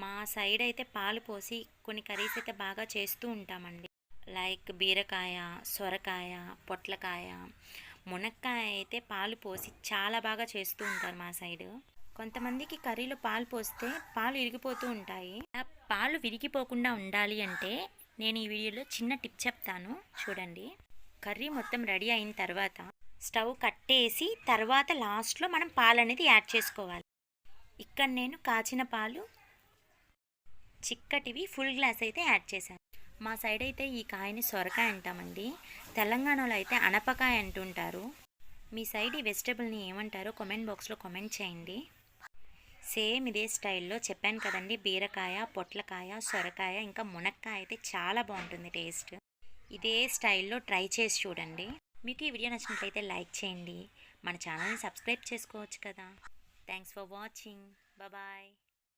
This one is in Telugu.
మా సైడ్ అయితే పాలు పోసి కొన్ని కర్రీస్ అయితే బాగా చేస్తూ ఉంటామండి. లైక్ బీరకాయ, సొరకాయ, పొట్లకాయ, మునక్కాయ అయితే పాలు పోసి చాలా బాగా చేస్తూ ఉంటారు మా సైడు. కొంతమందికి కర్రీలో పాలు పోస్తే పాలు విరిగిపోతూ ఉంటాయి. ఆ పాలు విరిగిపోకుండా ఉండాలి అంటే నేను ఈ వీడియోలో చిన్న టిప్ చెప్తాను చూడండి. కర్రీ మొత్తం రెడీ అయిన తర్వాత స్టవ్ కట్టేసి తర్వాత లాస్ట్లో మనం పాలు అనేది యాడ్ చేసుకోవాలి. ఇక్కడ నేను కాచిన పాలు చిక్కటివి ఫుల్ గ్లాస్ అయితే యాడ్ చేశాను. మా సైడ్ అయితే ఈ కాయని సొరకాయ అంటామండి. తెలంగాణలో అయితే అనపకాయ అంటుంటారు. మీ సైడ్ ఈ వెజిటబుల్ని ఏమంటారో కామెంట్ బాక్స్లో కామెంట్ చేయండి. సేమ్ ఇదే స్టైల్లో చెప్పాను కదండి, బీరకాయ, పొట్లకాయ, సొరకాయ ఇంకా మునక్కాయ అయితే చాలా బాగుంటుంది టేస్ట్. ఇదే స్టైల్లో ట్రై చేసి చూడండి. మీకు ఈ వీడియో నచ్చినట్లయితే లైక్ చేయండి. మన ఛానల్ని సబ్స్క్రైబ్ చేసుకోవచ్చు కదా. Thanks for watching. బాయ్.